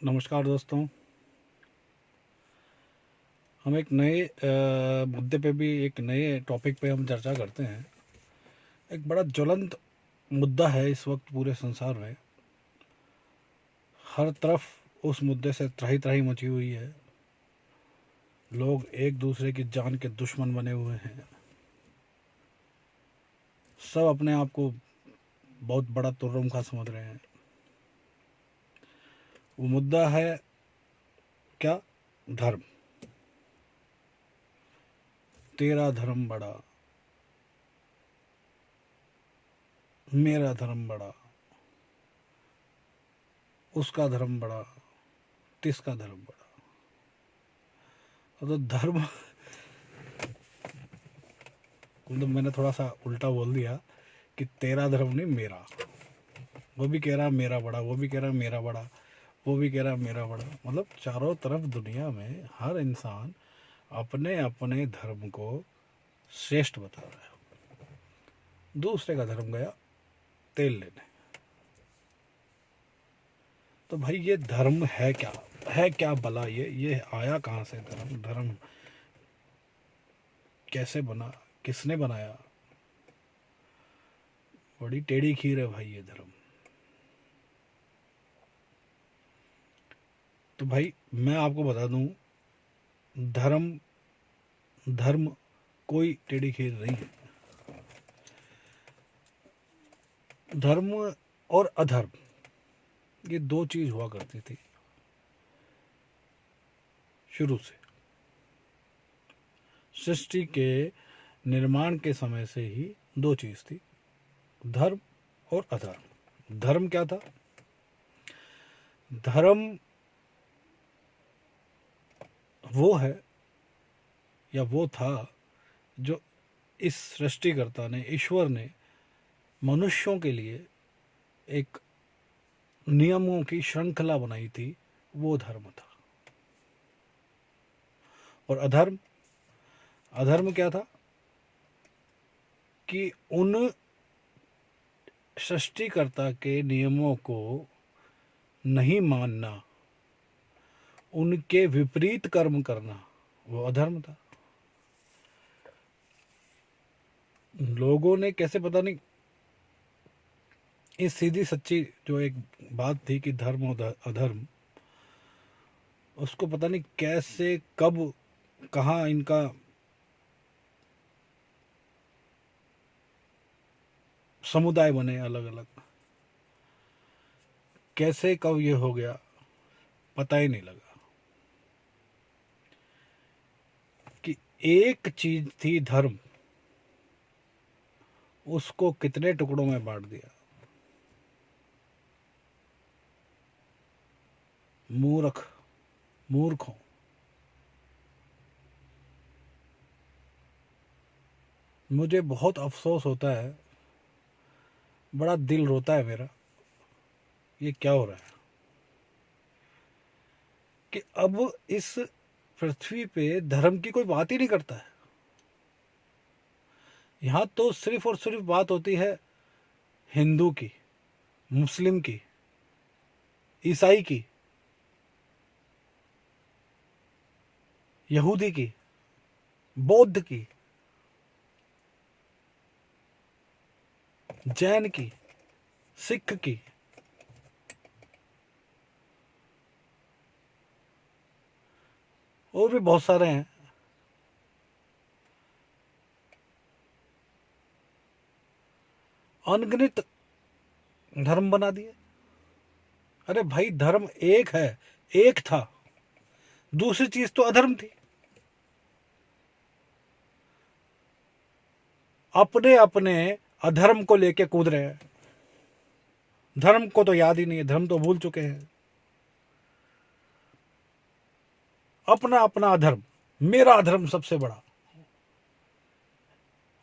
नमस्कार दोस्तों। हम एक नए मुद्दे पे भी एक नए टॉपिक पे हम चर्चा करते हैं। एक बड़ा ज्वलंत मुद्दा है इस वक्त पूरे संसार में। हर तरफ उस मुद्दे से त्राही त्राही मची हुई है। लोग एक दूसरे की जान के दुश्मन बने हुए हैं। सब अपने आप को बहुत बड़ा तुर्रम खा समझ रहे हैं। वो मुद्दा है क्या? धर्म। तेरा धर्म बड़ा, मेरा धर्म बड़ा, उसका धर्म बड़ा, तिसका धर्म बड़ा। तो धर्म मतलब मैंने थोड़ा सा उल्टा बोल दिया कि तेरा धर्म नहीं मेरा। वो भी कह रहा मेरा बड़ा, वो भी कह रहा मेरा बड़ा, वो भी कह रहा मेरा बड़ा। मतलब चारों तरफ दुनिया में हर इंसान अपने अपने धर्म को श्रेष्ठ बता रहा है। दूसरे का धर्म गया तेल लेने। तो भाई ये धर्म है क्या? है क्या भला? ये आया कहाँ से? धर्म धर्म कैसे बना? किसने बनाया? बड़ी टेढ़ी खीर है भाई ये धर्म। तो भाई मैं आपको बता दूं, धर्म धर्म कोई टेढ़ी खीर नहीं है। धर्म और अधर्म ये दो चीज हुआ करती थी शुरू से। सृष्टि के निर्माण के समय से ही दो चीज थी, धर्म और अधर्म। धर्म क्या था? धर्म वो है या वो था जो इस सृष्टिकर्ता ने, ईश्वर ने मनुष्यों के लिए एक नियमों की श्रृंखला बनाई थी। वो धर्म था। और अधर्म, अधर्म क्या था? कि उन सृष्टिकर्ता के नियमों को नहीं मानना, उनके विपरीत कर्म करना, वो अधर्म था। लोगों ने कैसे, पता नहीं, इस सीधी सच्ची जो एक बात थी कि धर्म और अधर्म, उसको पता नहीं कैसे, कब, कहाँ इनका समुदाय बने अलग अलग, कैसे कब ये हो गया पता ही नहीं लगा। कि एक चीज थी धर्म, उसको कितने टुकड़ों में बांट दिया। मूर्ख, मूर्खों। मुझे बहुत अफसोस होता है, बड़ा दिल रोता है मेरा। ये क्या हो रहा है कि अब इस पृथ्वी पे धर्म की कोई बात ही नहीं करता है। यहाँ तो सिर्फ और सिर्फ बात होती है हिंदू की, मुस्लिम की, ईसाई की, यहूदी की, बौद्ध की, जैन की, सिख की। और भी बहुत सारे हैं। अनगिनत धर्म बना दिए। अरे भाई धर्म एक है, एक था। दूसरी चीज तो अधर्म थी। अपने अपने अधर्म को लेके कूद रहे हैं। धर्म को तो याद ही नहीं है, धर्म तो भूल चुके हैं। अपना अपना अधर्म, मेरा अधर्म सबसे बड़ा।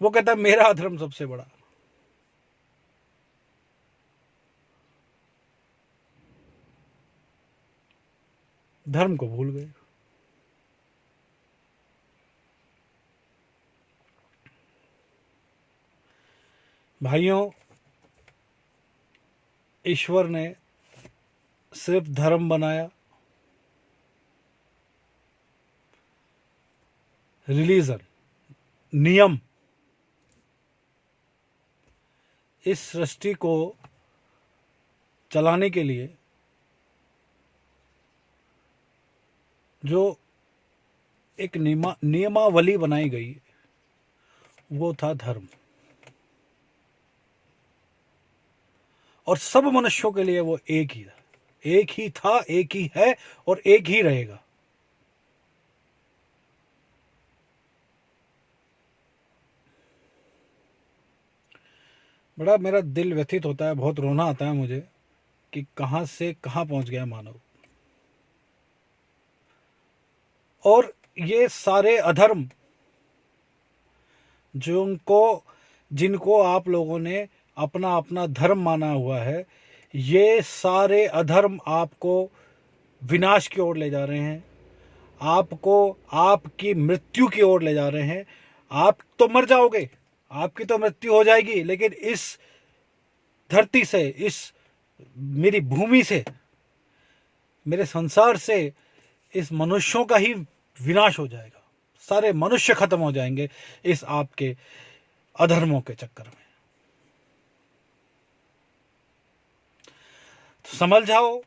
वो कहता है मेरा अधर्म सबसे बड़ा। धर्म को भूल गए। भाइयों, ईश्वर ने सिर्फ धर्म बनाया रिलीजन, नियम, इस सृष्टि को चलाने के लिए जो एक नियमावली बनाई गई, वो था धर्म। और सब मनुष्यों के लिए वो एक ही था, एक ही है और एक ही रहेगा। बड़ा मेरा दिल व्यथित होता है, बहुत रोना आता है मुझे कि कहां से कहां पहुंच गया मानव। और ये सारे अधर्म जिनको आप लोगों ने अपना अपना धर्म माना हुआ है, ये सारे अधर्म आपको विनाश की ओर ले जा रहे हैं, आपको आपकी मृत्यु की ओर ले जा रहे हैं। आप तो मर जाओगे, आपकी तो मृत्यु हो जाएगी, लेकिन इस धरती से, इस मेरी भूमि से, मेरे संसार से इस मनुष्यों का ही विनाश हो जाएगा। सारे मनुष्य खत्म हो जाएंगे इस आपके अधर्मों के चक्कर में। तो समझ जाओ,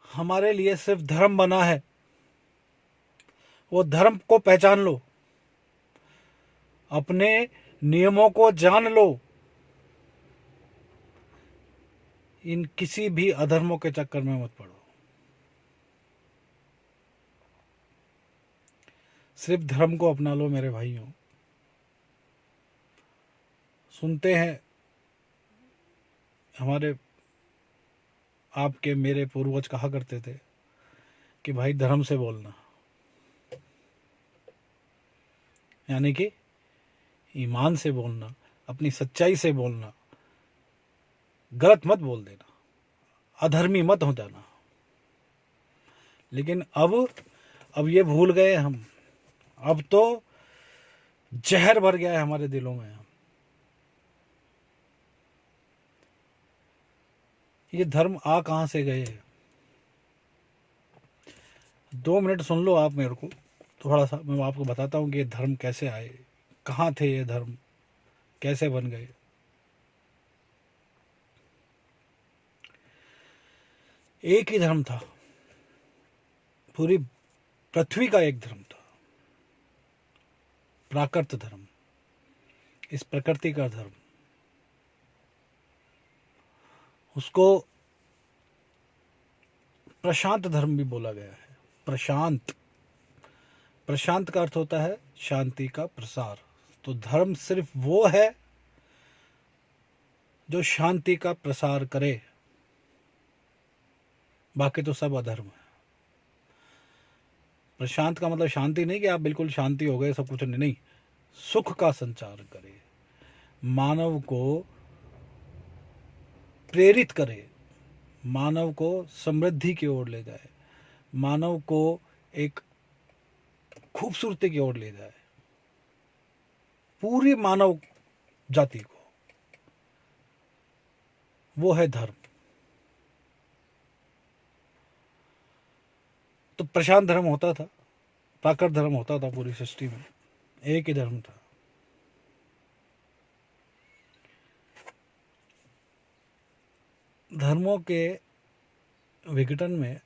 हमारे लिए सिर्फ धर्म बना है, वो धर्म को पहचान लो, अपने नियमों को जान लो, इन किसी भी अधर्मों के चक्कर में मत पड़ो। सिर्फ धर्म को अपना लो मेरे भाइयों। सुनते हैं हमारे आपके मेरे पूर्वज कहा करते थे कि भाई धर्म से बोलना, यानी कि ईमान से बोलना, अपनी सच्चाई से बोलना, गलत मत बोल देना, अधर्मी मत हो जाना। लेकिन अब ये भूल गए हम। अब तो जहर भर गया है हमारे दिलों में। ये धर्म आ कहां से गए? 2 मिनट सुन लो आप मेरे को, थोड़ा सा मैं आपको बताता हूं कि ये धर्म कैसे आए, कहां थे ये धर्म, कैसे बन गए। एक ही धर्म था, पूरी पृथ्वी का एक धर्म था, प्राकृत धर्म, इस प्रकृति का धर्म। उसको प्रशांत धर्म भी बोला गया है। प्रशांत, प्रशांत का अर्थ होता है शांति का प्रसार। तो धर्म सिर्फ वो है जो शांति का प्रसार करे, बाकी तो सब अधर्म है। प्रशांत का मतलब शांति नहीं कि आप बिल्कुल शांति हो गए, सब कुछ नहीं, सुख का संचार करे, मानव को प्रेरित करे, मानव को समृद्धि की ओर ले जाए, मानव को एक खूबसूरती की ओर ले जाए, पूरी मानव जाति को। वो है धर्म। तो प्रशांत धर्म होता था, प्राकृत धर्म होता था, पूरी सृष्टि में एक ही धर्म था। धर्मों के विघटन में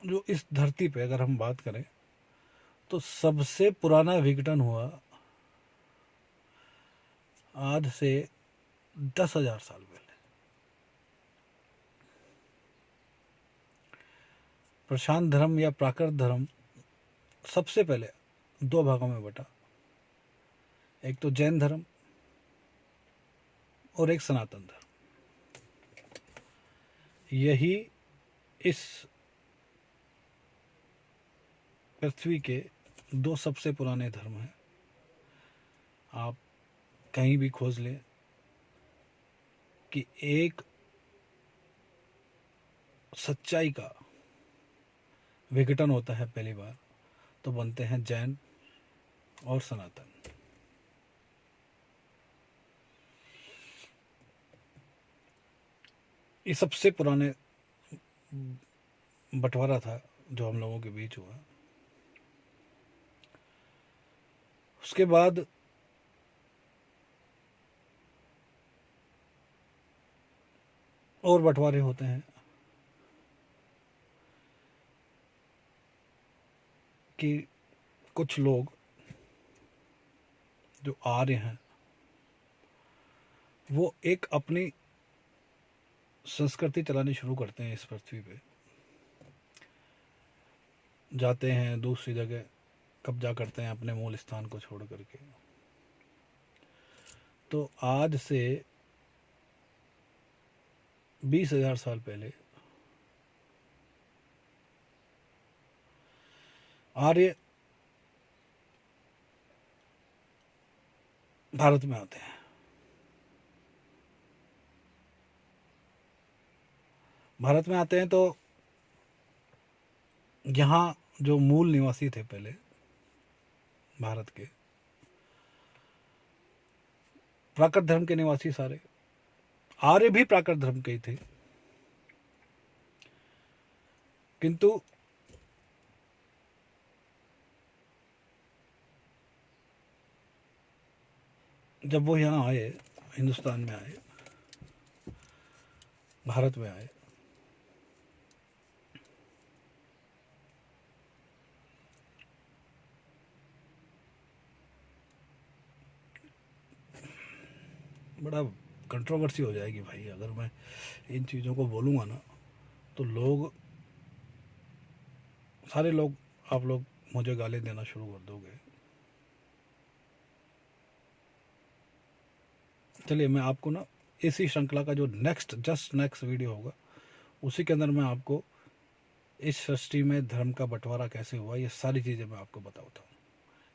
जो इस धरती पे अगर हम बात करें तो सबसे पुराना विघटन हुआ आज से 10,000 साल पहले। प्रशांत धर्म या प्राकृत धर्म सबसे पहले 2 भागों में बटा, एक तो जैन धर्म और एक सनातन धर्म। यही इस पृथ्वी के 2 सबसे पुराने धर्म हैं। आप कहीं भी खोज लें कि एक सच्चाई का विघटन होता है पहली बार, तो बनते हैं जैन और सनातन। ये सबसे पुराने बंटवारा था जो हम लोगों के बीच हुआ। उसके बाद और बंटवारे होते हैं कि कुछ लोग जो आर्य हैं वो एक अपनी संस्कृति चलानी शुरू करते हैं, इस पृथ्वी पे जाते हैं, दूसरी जगह कब्जा करते हैं अपने मूल स्थान को छोड़ करके। तो आज से 20,000 साल पहले आर्य भारत में आते हैं। भारत में आते हैं तो यहाँ जो मूल निवासी थे पहले भारत के, प्राकृत धर्म के निवासी सारे, आर्य भी प्राकृत धर्म के ही थे, किंतु जब वो यहाँ आए, हिंदुस्तान में आए, भारत में आए, बड़ा कंट्रोवर्सी हो जाएगी भाई अगर मैं इन चीज़ों को बोलूँगा ना, तो लोग, सारे लोग, आप लोग मुझे गाली देना शुरू कर दोगे। चलिए मैं आपको ना इसी श्रृंखला का जो जस्ट नेक्स्ट वीडियो होगा उसी के अंदर मैं आपको इस सृष्टि में धर्म का बंटवारा कैसे हुआ ये सारी चीज़ें मैं आपको बताता हूँ।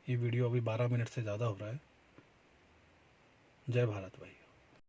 ये वीडियो अभी 12 मिनट से ज़्यादा हो रहा है। जय भारत भाई।